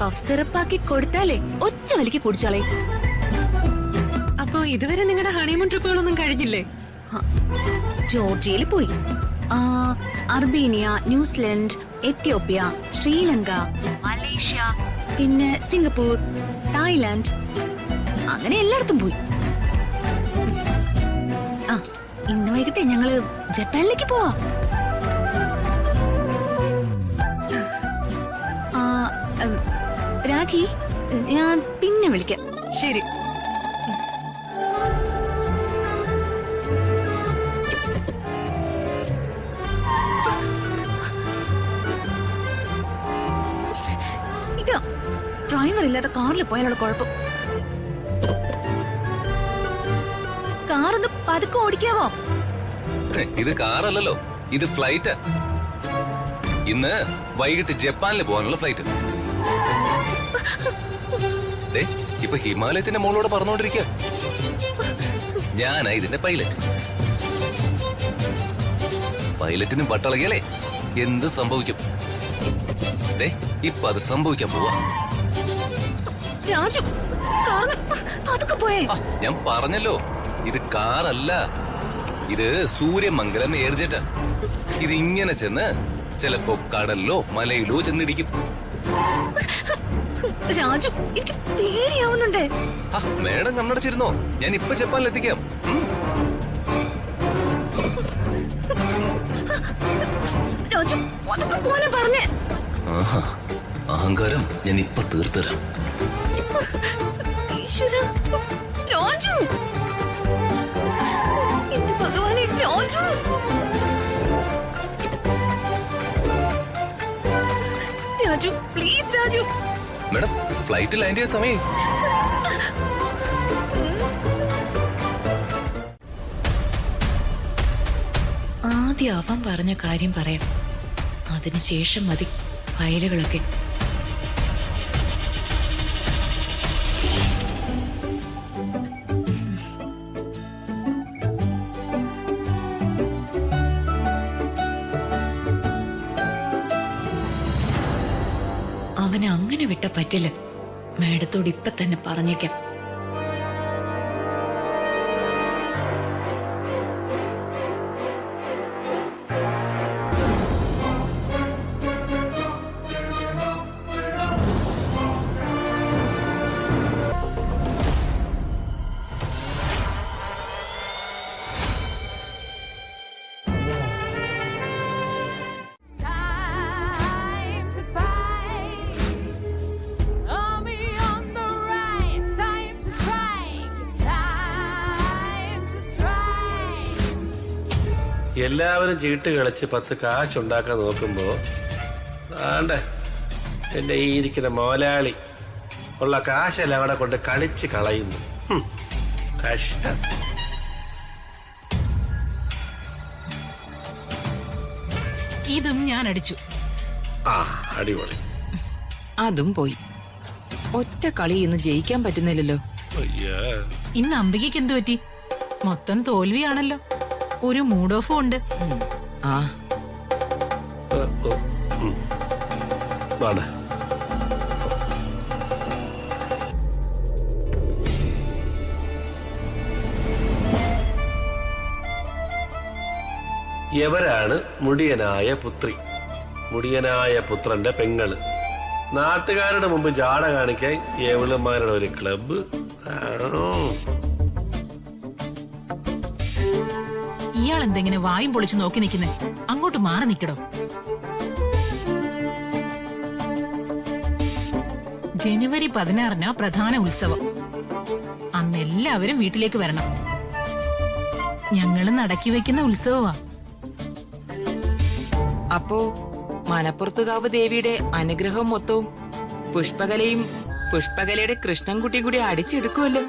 Cough സിറപ്പാക്കി കൊടുത്താലേ ഒറ്റ വലിക്ക് കുടിച്ചാളേ. അപ്പൊ ഇതുവരെ നിങ്ങളുടെ ഹണിമൂൺ ട്രിപ്പുകളൊന്നും കഴിഞ്ഞില്ലേ? ജോർജിയയിൽ പോയി, Armenia, New Zealand, Ethiopia, Sri Lanka, Malaysia, പിന്നെ സിംഗപ്പൂർ, തായ്ലാന്റ്, അങ്ങനെ എല്ലായിടത്തും പോയി. ഇന്ന് വൈകിട്ട് ഞങ്ങള് ജപ്പാനിലേക്ക് പോവാ. രാഖി, ഞാൻ പിന്നെ വിളിക്കാം. ശരി. ഇതാ ഡ്രൈവർ ഇല്ലാത്ത കാറിൽ പോയാലുള്ള കുഴപ്പം. കാറൊന്ന് പതുക്കെ ഓടിക്കാവോ? ഇത് കാറല്ലല്ലോ, ഇത് ഫ്ലൈറ്റ്. ഇന്ന് വൈകിട്ട് ജപ്പാനിൽ പോകാനുള്ള ഫ്ലൈറ്റ്. ഇപ്പൊ ഹിമാലയത്തിന്റെ മുകളിലൂടെ പറന്നുകൊണ്ടിരിക്കുക. ഞാനാ ഇതിന്റെ പൈലറ്റ്. പൈലറ്റിന് പട്ടളകിയാലേ എന്ത് സംഭവിക്കും? ഇപ്പൊ അത് സംഭവിക്കാൻ പോവാ. രാജു, പതുക്കെ പോയേ. ഞാൻ പറഞ്ഞല്ലോ, ഇത് കാറല്ല, ഇത് സൂര്യമംഗലം എയർജെറ്റാ. ഇത് ഇങ്ങനെ ചെന്ന് ചിലപ്പോ കടലിലോ മലയിലോ ചെന്നിടിക്കും. രാജു, എനിക്ക് പേടിയാവുന്നുണ്ട്. മേഡം കണ്ണടച്ചിരുന്നോ, ഞാൻ ഇപ്പൊ ജപ്പാനിലെത്തിക്കാം. രാജു, പതുക്കെ പോലെ പറഞ്ഞേ. അഹങ്കാരം ഞാൻ ഇപ്പൊ തീർത്തരാം. രാജു, എന്റെ ഭഗവാനെ, Raju. Raju, please Raju. Madam, flight land ചെയ്യാൻ സമയം. ആദ്യം അവൻ പറഞ്ഞ കാര്യം പറയാം, അതിനുശേഷം മതി ഫയലുകളൊക്കെ. അവനെ അങ്ങനെ വിട്ട പറ്റില്ല. മേഡത്തോട് ഇപ്പൊ തന്നെ പറഞ്ഞേക്കാം. എല്ലാവരും ചീട്ട് കളിച്ച് 10 കാശുണ്ടാക്കാൻ നോക്കുമ്പോ ആണ്ടേ എന്റെ ഈ ഇരിക്കുന്ന മോലാളി ഉള്ള കാശെല്ലാം അവിടെ കൊണ്ട് കളിച്ച് കളയുന്നു. കഷ്ടം. ഇതും ഞാൻ അടിച്ചു. അടിപൊളി. അതും പോയി. ഒറ്റ കളി ഇന്ന് ജയിക്കാൻ പറ്റുന്നില്ലല്ലോ. ഇന്ന് അംബികയ്ക്ക് എന്തു പറ്റി? മൊത്തം തോൽവിയാണല്ലോ. ഒരു മൂഡ് ഓഫും ഉണ്ട്. എവരാണ് മുടിയനായ പുത്രി? മുടിയനായ പുത്രന്റെ പെങ്ങള്. നാട്ടുകാരുടെ മുമ്പ് ജാട കാണിക്കാൻ യവളന്മാരുടെ ഒരു ക്ലബ്ബ്. ഇയാൾ എന്തെങ്കിലും വായും പൊളിച്ചു നോക്കി നിൽക്കുന്നേ? അങ്ങോട്ട് മാറി നിൽക്കടോ. ജനുവരി 16 പ്രധാന ഉത്സവം. അന്ന് എല്ലാവരും വീട്ടിലേക്ക് വരണം. ഞങ്ങള് നടക്കി വെക്കുന്ന ഉത്സവമാ. അപ്പോ മനപ്പുറത്തുകാവ് ദേവിയുടെ അനുഗ്രഹം മൊത്തവും പുഷ്പകലയും പുഷ്പകലയുടെ കൃഷ്ണൻകുട്ടിയും കൂടി അടിച്ചെടുക്കുമല്ലോ.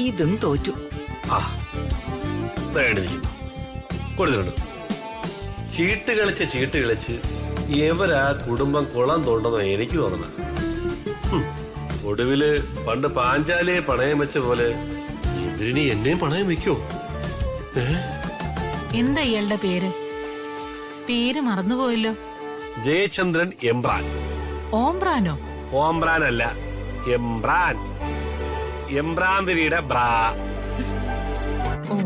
ഇതും തോറ്റു. കൊടുത്തിട്ടുണ്ട്. ചീട്ട് കളിച്ച് എവരാ കുടുംബം കുളം തോണ്ടെന്ന് എനിക്ക് തോന്നണം. ഒടുവില് പണ്ട് പാഞ്ചാലിയെ പണയം വെച്ച പോലെ ഇവരിനി എന്നെയും പണയം വെക്കോ? എന്താ ഇയാളുടെ പേര്? പേര് മറന്നുപോയല്ലോ. ജയചന്ദ്രൻ എംബ്രാൻ. ഓംബ്രാനോ? ഓംബ്രാൻ അല്ല, എംബ്രാൻ. എംബ്രാന്തിരിയുടെ ബ്രാ. ഓ,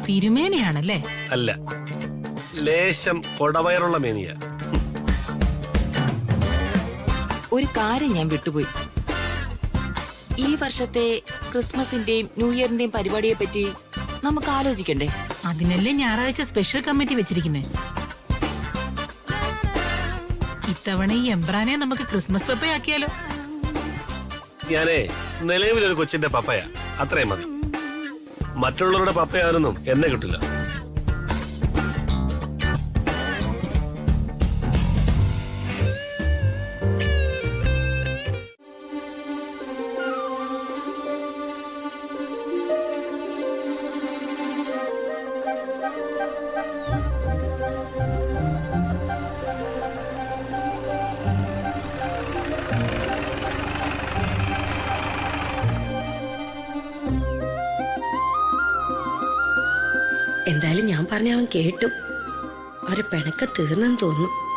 തിരുമേനിയാണല്ലേ? അല്ല, ലേശം കൊടവയറുള്ള മേനിയ. ഒരു കാര്യം ഞാൻ വിട്ടുപോയി. ഈ വർഷത്തെ ക്രിസ്മസിന്റെയും ന്യൂ ഇയറിന്റെയും പരിപാടിയെ പറ്റി നമുക്ക് ആലോചിക്കണ്ടേ? അതിനല്ലേ ഞായറാഴ്ച സ്പെഷ്യൽ കമ്മിറ്റി വെച്ചിരിക്കുന്നേ. ഇത്തവണ ഈ എംബ്രാനെ നമുക്ക് ക്രിസ്മസ് പപ്പയാക്കിയാലോ? ഞാനേ നിലവിലൊരു കൊച്ചിന്റെ പപ്പയ, അത്രയും മതി. മറ്റുള്ളവരുടെ പപ്പയാനൊന്നും എന്നെ കിട്ടില്ല. എന്തായാലും ഞാൻ പറഞ്ഞ അവൻ കേട്ടു. അവരെ പിണക്ക തീർന്നെന്ന് തോന്നുന്നു.